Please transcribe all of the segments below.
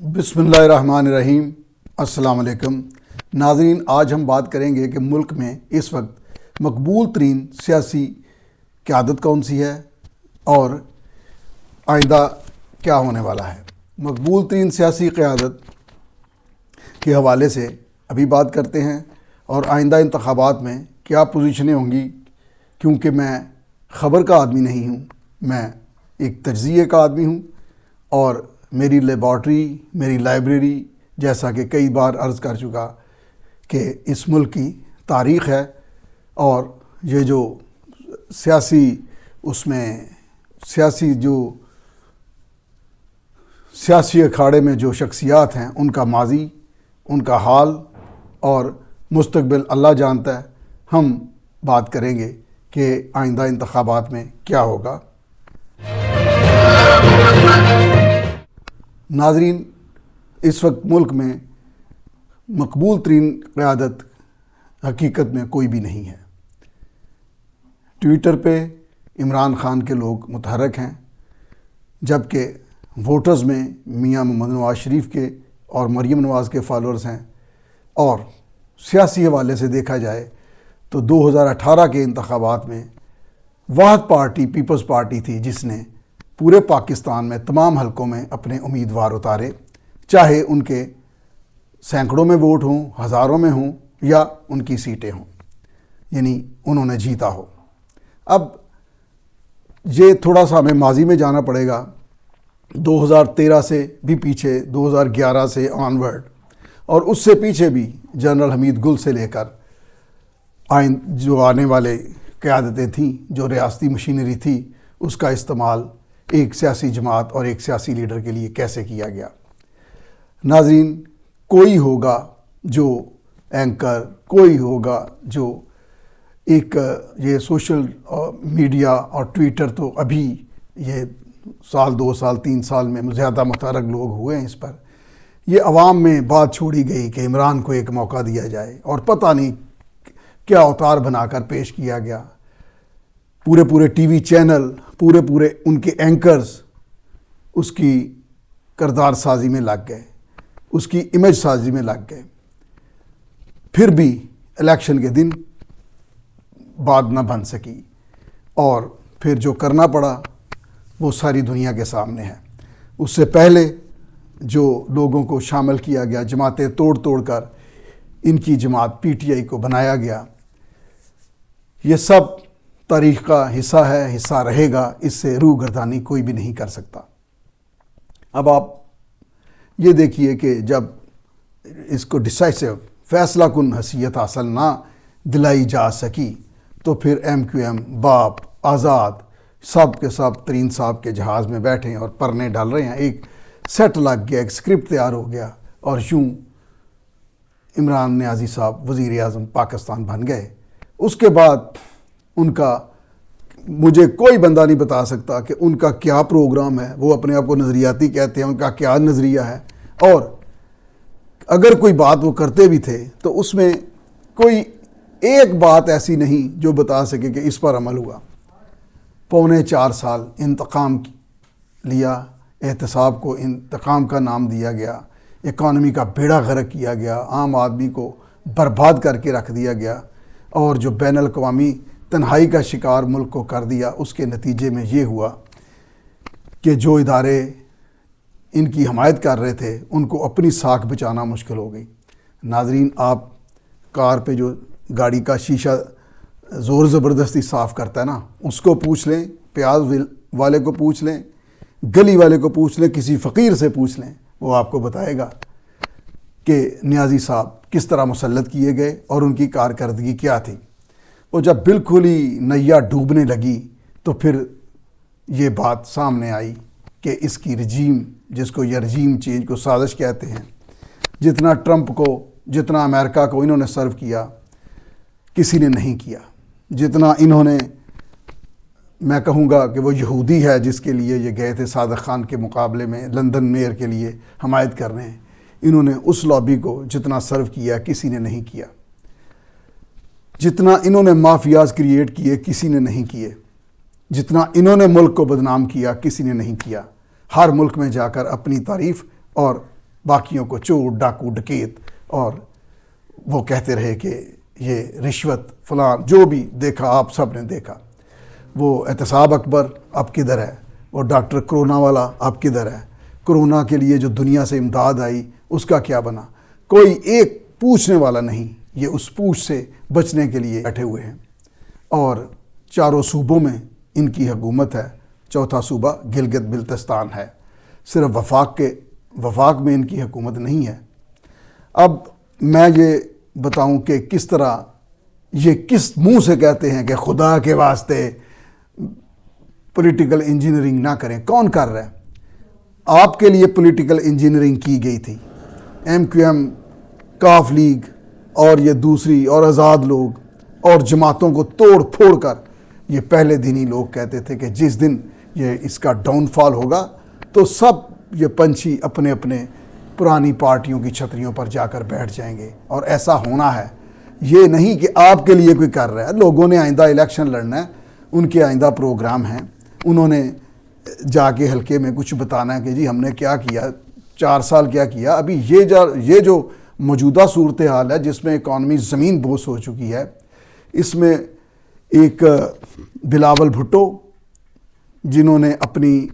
بسم اللہ الرحمن الرحیم۔ السلام علیکم ناظرین، آج ہم بات کریں گے کہ ملک میں اس وقت مقبول ترین سیاسی قیادت کون سی ہے اور آئندہ کیا ہونے والا ہے۔ مقبول ترین سیاسی قیادت کے حوالے سے ابھی بات کرتے ہیں اور آئندہ انتخابات میں کیا پوزیشنیں ہوں گی، کیونکہ میں خبر کا آدمی نہیں ہوں، میں ایک تجزیے کا آدمی ہوں اور میری لیبارٹری، میری لائبریری، جیسا کہ کئی بار عرض کر چکا کہ اس ملک کی تاریخ ہے، اور یہ جو سیاسی اکھاڑے میں جو شخصیات ہیں ان کا ماضی، ان کا حال اور مستقبل اللہ جانتا ہے۔ ہم بات کریں گے کہ آئندہ انتخابات میں کیا ہوگا۔ ناظرین، اس وقت ملک میں مقبول ترین قیادت حقیقت میں کوئی بھی نہیں ہے۔ ٹویٹر پہ عمران خان کے لوگ متحرک ہیں، جبکہ ووٹرز میں میاں محمد نواز شریف کے اور مریم نواز کے فالورز ہیں، اور سیاسی حوالے سے دیکھا جائے تو 2018 کے انتخابات میں واحد پارٹی پیپلز پارٹی تھی جس نے پورے پاکستان میں تمام حلقوں میں اپنے امیدوار اتارے، چاہے ان کے سینکڑوں میں ووٹ ہوں، ہزاروں میں ہوں یا ان کی سیٹیں ہوں، یعنی انہوں نے جیتا ہو۔ اب یہ تھوڑا سا ہمیں ماضی میں جانا پڑے گا، 2013 سے بھی پیچھے، 2011 سے آنورڈ، اور اس سے پیچھے بھی جنرل حمید گل سے لے کر جو آنے والے قیادتیں تھیں، جو ریاستی مشینری تھی، اس کا استعمال ایک سیاسی جماعت اور ایک سیاسی لیڈر کے لیے کیسے کیا گیا۔ ناظرین، کوئی ہوگا جو اینکر، کوئی ہوگا جو ایک یہ سوشل میڈیا اور ٹویٹر، تو ابھی یہ سال 2 سال 3 سال میں زیادہ متحرک لوگ ہوئے ہیں اس پر، یہ عوام میں بات چھوڑی گئی کہ عمران کو ایک موقع دیا جائے، اور پتہ نہیں کیا اوتار بنا کر پیش کیا گیا۔ پورے ٹی وی چینل، پورے ان کے اینکرز اس کی کردار سازی میں لگ گئے، اس کی امیج سازی میں لگ گئے۔ پھر بھی الیکشن کے دن بات نہ بن سکی، اور پھر جو کرنا پڑا وہ ساری دنیا کے سامنے ہے۔ اس سے پہلے جو لوگوں کو شامل کیا گیا، جماعتیں توڑ کر ان کی جماعت پی ٹی آئی کو بنایا گیا، یہ سب تاریخ کا حصہ ہے، حصہ رہے گا، اس سے روح گردانی کوئی بھی نہیں کر سکتا۔ اب آپ یہ دیکھیے کہ جب اس کو ڈیسائسو فیصلہ کن حیثیت حاصل نہ دلائی جا سکی، تو پھر ایم کیو ایم، باپ، آزاد، سب کے سب ترین صاحب کے جہاز میں بیٹھے ہیں اور پرنے ڈال رہے ہیں۔ ایک سیٹ لگ گیا، ایک اسکرپٹ تیار ہو گیا، اور یوں عمران نیازی صاحب وزیر اعظم پاکستان بن گئے۔ اس کے بعد ان کا مجھے کوئی بندہ نہیں بتا سکتا کہ ان کا کیا پروگرام ہے۔ وہ اپنے آپ کو نظریاتی کہتے ہیں، ان کا کیا نظریہ ہے، اور اگر کوئی بات وہ کرتے بھی تھے تو اس میں کوئی ایک بات ایسی نہیں جو بتا سکے کہ اس پر عمل ہوا۔ 4.25 سال انتقام لیا، احتساب کو انتقام کا نام دیا گیا، اکانومی کا بیڑا غرق کیا گیا، عام آدمی کو برباد کر کے رکھ دیا گیا، اور جو بین الاقوامی تنہائی کا شکار ملک کو کر دیا۔ اس کے نتیجے میں یہ ہوا کہ جو ادارے ان کی حمایت کر رہے تھے ان کو اپنی ساکھ بچانا مشکل ہو گئی۔ ناظرین، آپ کار پہ جو گاڑی کا شیشہ زور زبردستی صاف کرتا ہے نا، اس کو پوچھ لیں، پیاز والے کو پوچھ لیں، گلی والے کو پوچھ لیں، کسی فقیر سے پوچھ لیں، وہ آپ کو بتائے گا کہ نیازی صاحب کس طرح مسلط کیے گئے اور ان کی کارکردگی کیا تھی۔ وہ جب بالکل ہی نیا ڈوبنے لگی تو پھر یہ بات سامنے آئی کہ اس کی رجیم، جس کو یہ رجیم چینج کو سازش کہتے ہیں، جتنا ٹرمپ کو، جتنا امریکہ کو انہوں نے سرو کیا، کسی نے نہیں کیا۔ جتنا انہوں نے، میں کہوں گا کہ وہ یہودی ہے جس کے لیے یہ گئے تھے صادق خان کے مقابلے میں لندن میئر کے لیے حمایت کرنے، انہوں نے اس لابی کو جتنا سرو کیا کسی نے نہیں کیا۔ جتنا انہوں نے مافیاز کریٹ کیے کسی نے نہیں کیے، جتنا انہوں نے ملک کو بدنام کیا کسی نے نہیں کیا۔ ہر ملک میں جا کر اپنی تعریف اور باقیوں کو چور ڈاکو ڈکیت، اور وہ کہتے رہے کہ یہ رشوت فلاں، جو بھی دیکھا آپ سب نے دیکھا۔ وہ احتساب اکبر اب کدھر ہے؟ وہ ڈاکٹر کرونا والا اب کدھر ہے؟ کرونا کے لیے جو دنیا سے امداد آئی اس کا کیا بنا؟ کوئی ایک پوچھنے والا نہیں۔ یہ اس پوچھ سے بچنے کے لیے بیٹھے ہوئے ہیں، اور چاروں صوبوں میں ان کی حکومت ہے، چوتھا صوبہ گلگت بلتستان ہے، صرف وفاق میں ان کی حکومت نہیں ہے۔ اب میں یہ بتاؤں کہ کس طرح یہ کس منہ سے کہتے ہیں کہ خدا کے واسطے پولیٹیکل انجینئرنگ نہ کریں۔ کون کر رہا ہے؟ آپ کے لیے پولیٹیکل انجینئرنگ کی گئی تھی، ایم کیو ایم، کاف لیگ اور یہ دوسری اور آزاد لوگ اور جماعتوں کو توڑ پھوڑ کر یہ پہلے دن ہی لوگ کہتے تھے کہ جس دن یہ اس کا ڈاؤن فال ہوگا تو سب یہ پنچھی اپنے اپنے پرانی پارٹیوں کی چھتریوں پر جا کر بیٹھ جائیں گے، اور ایسا ہونا ہے۔ یہ نہیں کہ آپ کے لیے کوئی کر رہا ہے، لوگوں نے آئندہ الیکشن لڑنا ہے، ان کے آئندہ پروگرام ہیں، انہوں نے جا کے حلقے میں کچھ بتانا ہے کہ جی ہم نے کیا کیا، 4 سال کیا کیا۔ ابھی یہ جو موجودہ صورتحال ہے جس میں اکانومی زمین بوس ہو چکی ہے، اس میں ایک بلاول بھٹو جنہوں نے اپنی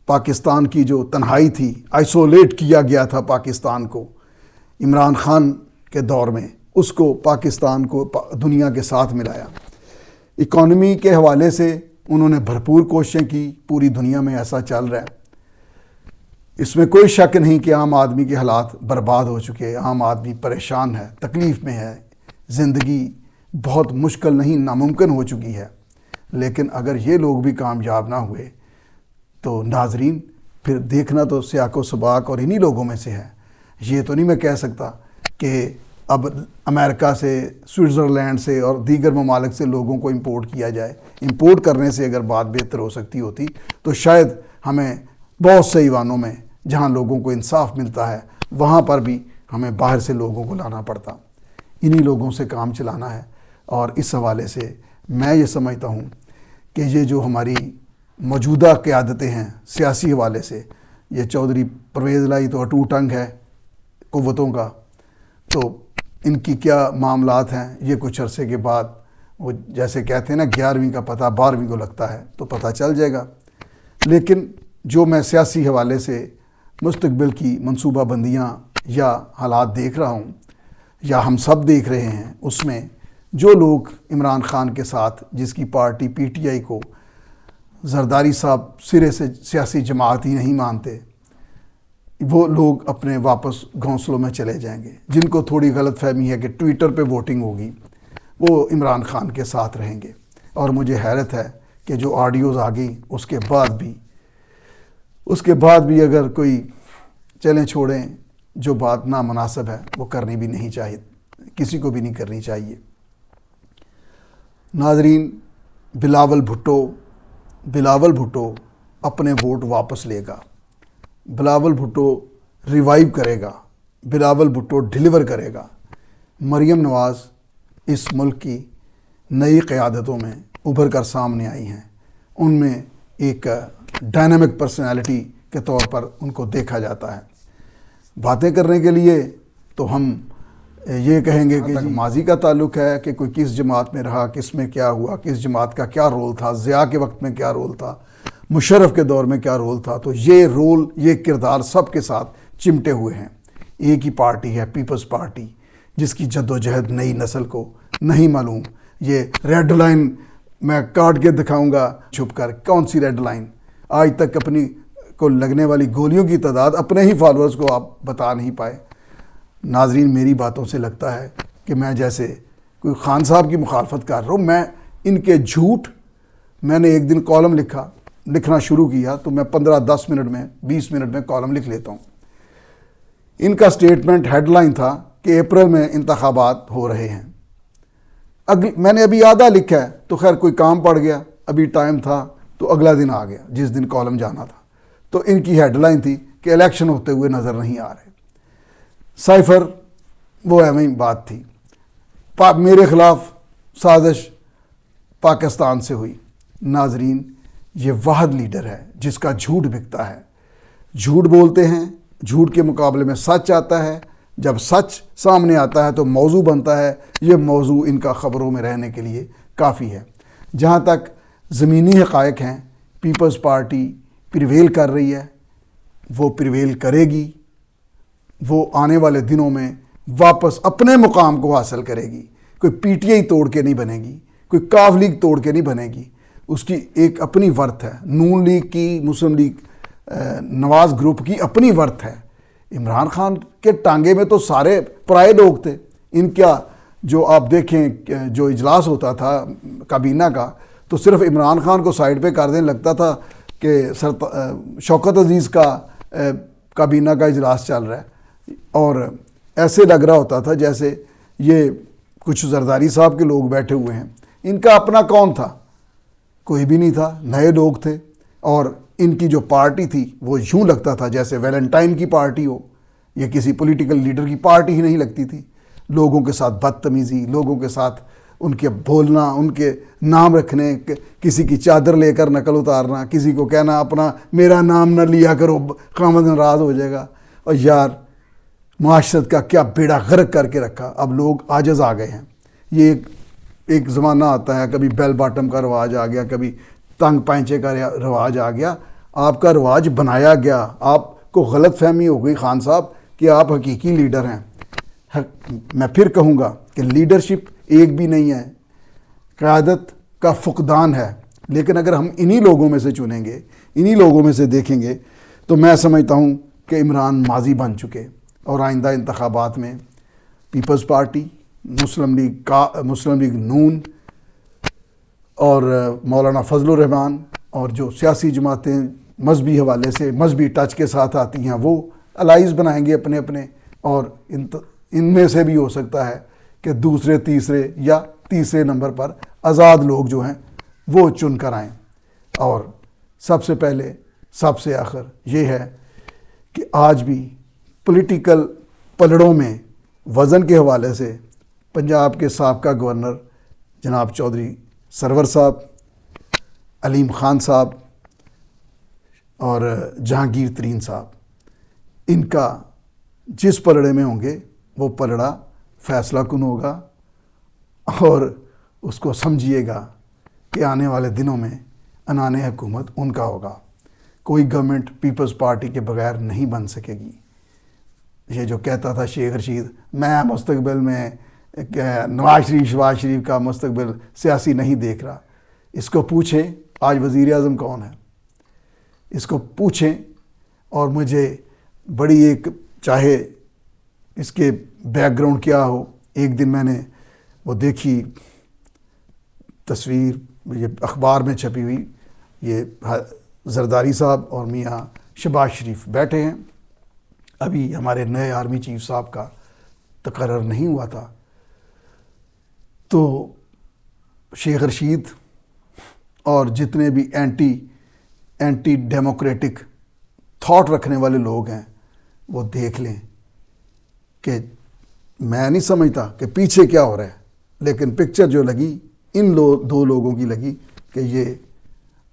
پاکستان کی جو تنہائی تھی، آئسولیٹ کیا گیا تھا پاکستان کو عمران خان کے دور میں، اس کو پاکستان کو دنیا کے ساتھ ملایا۔ اکانومی کے حوالے سے انہوں نے بھرپور کوششیں کی، پوری دنیا میں ایسا چل رہا ہے۔ اس میں کوئی شک نہیں کہ عام آدمی کے حالات برباد ہو چکے، عام آدمی پریشان ہے، تکلیف میں ہے، زندگی بہت مشکل نہیں ناممکن ہو چکی ہے۔ لیکن اگر یہ لوگ بھی کامیاب نہ ہوئے تو ناظرین پھر دیکھنا تو سیاق و سباق اور انہی لوگوں میں سے ہے۔ یہ تو نہیں میں کہہ سکتا کہ اب امریکہ سے، سوئٹزرلینڈ سے اور دیگر ممالک سے لوگوں کو امپورٹ کیا جائے۔ امپورٹ کرنے سے اگر بات بہتر ہو سکتی ہوتی تو شاید ہمیں بہت سے ایوانوں میں جہاں لوگوں کو انصاف ملتا ہے وہاں پر بھی ہمیں باہر سے لوگوں کو لانا پڑتا۔ انہی لوگوں سے کام چلانا ہے، اور اس حوالے سے میں یہ سمجھتا ہوں کہ یہ جو ہماری موجودہ قیادتیں ہیں سیاسی حوالے سے، یہ چودھری پرویز الہی تو اٹوٹ انگ ہے قوتوں کا، تو ان کی کیا معاملات ہیں یہ کچھ عرصے کے بعد وہ جیسے کہتے ہیں نا 11ویں کا پتہ 12ویں کو لگتا ہے تو پتہ چل جائے گا۔ لیکن جو میں سیاسی حوالے سے مستقبل کی منصوبہ بندیاں یا حالات دیکھ رہا ہوں یا ہم سب دیکھ رہے ہیں، اس میں جو لوگ عمران خان کے ساتھ، جس کی پارٹی پی ٹی آئی کو زرداری صاحب سرے سے سیاسی جماعت ہی نہیں مانتے، وہ لوگ اپنے واپس گھونسلوں میں چلے جائیں گے۔ جن کو تھوڑی غلط فہمی ہے کہ ٹویٹر پہ ووٹنگ ہوگی، وہ عمران خان کے ساتھ رہیں گے۔ اور مجھے حیرت ہے کہ جو آڈیوز آ گئی اس کے بعد بھی اگر کوئی چلیں چھوڑیں، جو بات نامناسب ہے وہ کرنی بھی نہیں چاہیے، کسی کو بھی نہیں کرنی چاہیے۔ ناظرین، بلاول بھٹو اپنے ووٹ واپس لے گا، بلاول بھٹو ریوائیو کرے گا، بلاول بھٹو ڈیلیور کرے گا۔ مریم نواز اس ملک کی نئی قیادتوں میں ابھر کر سامنے آئی ہیں، ان میں ایک ڈائنامک پرسنالٹی کے طور پر ان کو دیکھا جاتا ہے۔ باتیں کرنے کے لیے تو ہم یہ کہیں گے کہ ماضی کا تعلق ہے کہ کوئی کس جماعت میں رہا، کس میں کیا ہوا، کس جماعت کا کیا رول تھا، ضیاء کے وقت میں کیا رول تھا، مشرف کے دور میں کیا رول تھا، تو یہ رول، یہ کردار سب کے ساتھ چمٹے ہوئے ہیں۔ ایک ہی پارٹی ہے پیپلز پارٹی، جس کی جد و جہد نئی نسل کو نہیں معلوم۔ یہ ریڈ لائن میں کاٹ کے دکھاؤں گا چھپ کر، کون سی ریڈ لائن؟ آج تک اپنی کو لگنے والی گولیوں کی تعداد اپنے ہی فالورز کو آپ بتا نہیں پائے۔ ناظرین، میری باتوں سے لگتا ہے کہ میں جیسے کوئی خان صاحب کی مخالفت کر رہا ہوں۔ میں ان کے جھوٹ، میں نے ایک دن کالم لکھنا شروع کیا تو میں 15-10 منٹ میں 20 منٹ میں کالم لکھ لیتا ہوں۔ ان کا سٹیٹمنٹ ہیڈ لائن تھا کہ اپریل میں انتخابات ہو رہے ہیں۔ میں نے ابھی آدھا لکھا ہے تو خیر کوئی کام پڑ گیا، ابھی ٹائم تھا تو اگلا دن آ گیا جس دن کالم جانا تھا، تو ان کی ہیڈ لائن تھی کہ الیکشن ہوتے ہوئے نظر نہیں آ رہے۔ سائفر وہ ایویں بات تھی، میرے خلاف سازش پاکستان سے ہوئی۔ ناظرین، یہ واحد لیڈر ہے جس کا جھوٹ بکتا ہے، جھوٹ بولتے ہیں، جھوٹ کے مقابلے میں سچ آتا ہے، جب سچ سامنے آتا ہے تو موضوع بنتا ہے، یہ موضوع ان کا خبروں میں رہنے کے لیے کافی ہے۔ جہاں تک زمینی حقائق ہیں، پیپلز پارٹی پریویل کر رہی ہے، وہ پریویل کرے گی، وہ آنے والے دنوں میں واپس اپنے مقام کو حاصل کرے گی۔ کوئی پی ٹی آئی توڑ کے نہیں بنے گی، کوئی کاف لیگ توڑ کے نہیں بنے گی، اس کی ایک اپنی ورتھ ہے۔ نون لیگ کی، مسلم لیگ، نواز گروپ کی اپنی ورتھ ہے۔ عمران خان کے ٹانگے میں تو سارے پرائے لوگ تھے۔ ان کا جو آپ دیکھیں جو اجلاس ہوتا تھا کابینہ کا، تو صرف عمران خان کو سائڈ پہ کر دیں، لگتا تھا کہ شوکت عزیز کا کابینہ کا اجلاس چل رہا ہے، اور ایسے لگ رہا ہوتا تھا جیسے یہ کچھ زرداری صاحب کے لوگ بیٹھے ہوئے ہیں۔ ان کا اپنا کون تھا؟ کوئی بھی نہیں تھا، نئے لوگ تھے، اور ان کی جو پارٹی تھی وہ یوں لگتا تھا جیسے ویلنٹائن کی پارٹی ہو، یا کسی پولیٹیکل لیڈر کی پارٹی ہی نہیں لگتی تھی۔ لوگوں کے ساتھ بدتمیزی، لوگوں کے ساتھ ان کے بولنا، ان کے نام رکھنے، کسی کی چادر لے کر نقل اتارنا، کسی کو کہنا اپنا میرا نام نہ لیا کرو قیامت ناراض ہو جائے گا۔ اور یار معاشرت کا کیا بیڑا غرق کر کے رکھا۔ اب لوگ عاجز آ گئے ہیں۔ یہ ایک زمانہ آتا ہے، کبھی بیل باٹم کا رواج آ گیا، کبھی تنگ پائنچے کا رواج آ گیا۔ آپ کا رواج بنایا گیا، آپ کو غلط فہمی ہو گئی خان صاحب کہ آپ حقیقی لیڈر ہیں۔ میں پھر کہوں گا کہ لیڈرشپ ایک بھی نہیں ہے، قیادت کا فقدان ہے۔ لیکن اگر ہم انہی لوگوں میں سے چنیں گے، انہی لوگوں میں سے دیکھیں گے، تو میں سمجھتا ہوں کہ عمران ماضی بن چکے، اور آئندہ انتخابات میں پیپلز پارٹی، مسلم لیگ نون، اور مولانا فضل الرحمان، اور جو سیاسی جماعتیں مذہبی حوالے سے مذہبی ٹچ کے ساتھ آتی ہیں، وہ الائز بنائیں گے اپنے اپنے، اور ان میں سے بھی ہو سکتا ہے کہ دوسرے، تیسرے یا تیسرے نمبر پر آزاد لوگ جو ہیں وہ چن کر آئیں۔ اور سب سے پہلے، سب سے آخر یہ ہے کہ آج بھی پولیٹیکل پلڑوں میں وزن کے حوالے سے پنجاب کے سابقہ گورنر جناب چودھری سرور صاحب، علیم خان صاحب اور جہانگیر ترین صاحب، ان کا جس پلڑے میں ہوں گے وہ پلڑا فیصلہ کن ہوگا، اور اس کو سمجھیے گا کہ آنے والے دنوں میں عنان حکومت ان کا ہوگا۔ کوئی گورنمنٹ پیپلز پارٹی کے بغیر نہیں بن سکے گی۔ یہ جو کہتا تھا شیخ رشید، میں مستقبل میں نواز شریف کا مستقبل سیاسی نہیں دیکھ رہا، اس کو پوچھیں آج وزیر اعظم کون ہے، اس کو پوچھیں۔ اور مجھے بڑی ایک، چاہے اس کے بیک گراؤنڈ کیا ہو، ایک دن میں نے وہ دیکھی تصویر، یہ اخبار میں چھپی ہوئی، یہ زرداری صاحب اور میاں شہباز شریف بیٹھے ہیں۔ ابھی ہمارے نئے آرمی چیف صاحب کا تقرر نہیں ہوا تھا، تو شیخ رشید اور جتنے بھی اینٹی ڈیموکریٹک تھاٹ رکھنے والے لوگ ہیں وہ دیکھ لیں کہ میں نہیں سمجھتا کہ پیچھے کیا ہو رہا ہے، لیکن پکچر جو لگی ان دو لوگوں کی لگی کہ یہ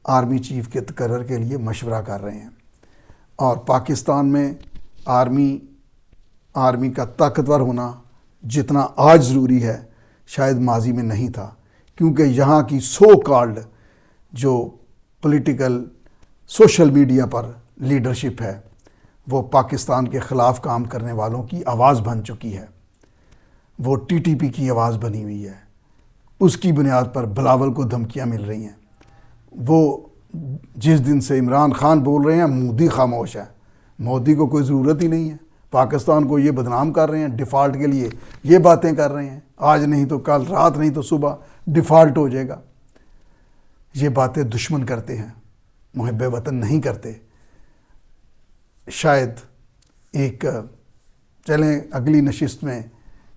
آرمی چیف کے تقرر کے لیے مشورہ کر رہے ہیں۔ اور پاکستان میں آرمی کا طاقتور ہونا جتنا آج ضروری ہے شاید ماضی میں نہیں تھا، کیونکہ یہاں کی سو کالڈ جو پولیٹیکل سوشل میڈیا پر لیڈرشپ ہے وہ پاکستان کے خلاف کام کرنے والوں کی آواز بن چکی ہے، وہ ٹی ٹی پی کی آواز بنی ہوئی ہے، اس کی بنیاد پر بلاول کو دھمکیاں مل رہی ہیں۔ وہ جس دن سے عمران خان بول رہے ہیں مودی خاموش ہے، مودی کو کوئی ضرورت ہی نہیں ہے، پاکستان کو یہ بدنام کر رہے ہیں، ڈیفالٹ کے لیے یہ باتیں کر رہے ہیں، آج نہیں تو کل، رات نہیں تو صبح ڈیفالٹ ہو جائے گا۔ یہ باتیں دشمن کرتے ہیں، محب وطن نہیں کرتے۔ شاید ایک، چلیں اگلی نشست میں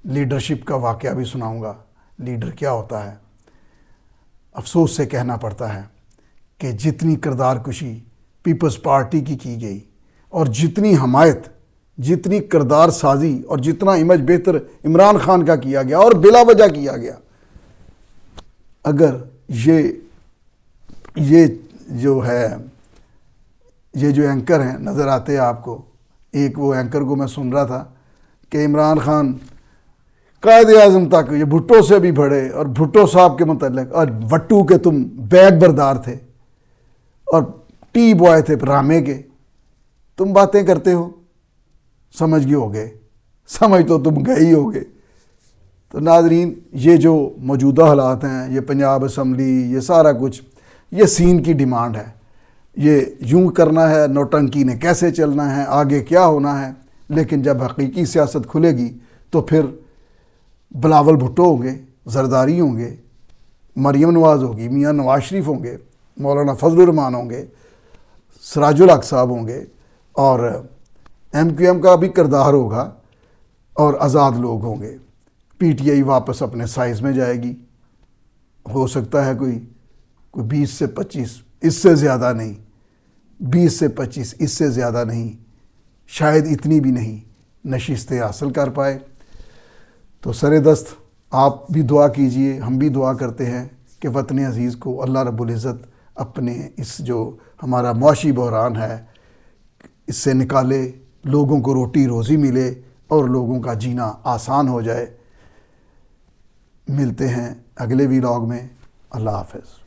لیڈرشپ کا واقعہ بھی سناؤں گا، لیڈر کیا ہوتا ہے۔ افسوس سے کہنا پڑتا ہے کہ جتنی کردار کشی پیپلز پارٹی کی گئی، اور جتنی حمایت، جتنی کردار سازی اور جتنا امیج بہتر عمران خان کا کیا گیا اور بلا وجہ کیا گیا، اگر یہ جو ہے، یہ جو اینکر ہیں نظر آتے ہیں آپ کو ایک وہ اینکر کو میں سن رہا تھا کہ عمران خان قائد اعظم تک یہ بھٹو سے بھی بڑے، اور بھٹو صاحب کے متعلق، اور وٹو کے تم بیگ بردار تھے اور ٹی بوائے تھے رامے کے، تم باتیں کرتے ہو، سمجھ گئے ہوگے، سمجھ تو تم گئے ہی ہوگے۔ تو ناظرین، یہ جو موجودہ حالات ہیں، یہ پنجاب اسمبلی، یہ سارا کچھ، یہ سین کی ڈیمانڈ ہے، یہ یوں کرنا ہے، نوٹنکی نے کیسے چلنا ہے، آگے کیا ہونا ہے۔ لیکن جب حقیقی سیاست کھلے گی تو پھر بلاول بھٹو ہوں گے، زرداری ہوں گے، مریم نواز ہوگی، میاں نواز شریف ہوں گے، مولانا فضل الرحمان ہوں گے، سراج الحق صاحب ہوں گے، اور ایم کیو ایم کا بھی کردار ہوگا، اور آزاد لوگ ہوں گے۔ پی ٹی آئی واپس اپنے سائز میں جائے گی، ہو سکتا ہے کوئی 20 سے 25، اس سے زیادہ نہیں، 20 سے 25، اس سے زیادہ نہیں، شاید اتنی بھی نہیں نشستیں حاصل کر پائے۔ تو سر دست آپ بھی دعا کیجئے، ہم بھی دعا کرتے ہیں کہ وطن عزیز کو اللہ رب العزت اپنے اس جو ہمارا معاشی بحران ہے اس سے نکالے، لوگوں کو روٹی روزی ملے اور لوگوں کا جینا آسان ہو جائے۔ ملتے ہیں اگلے ویلاگ میں۔ اللہ حافظ۔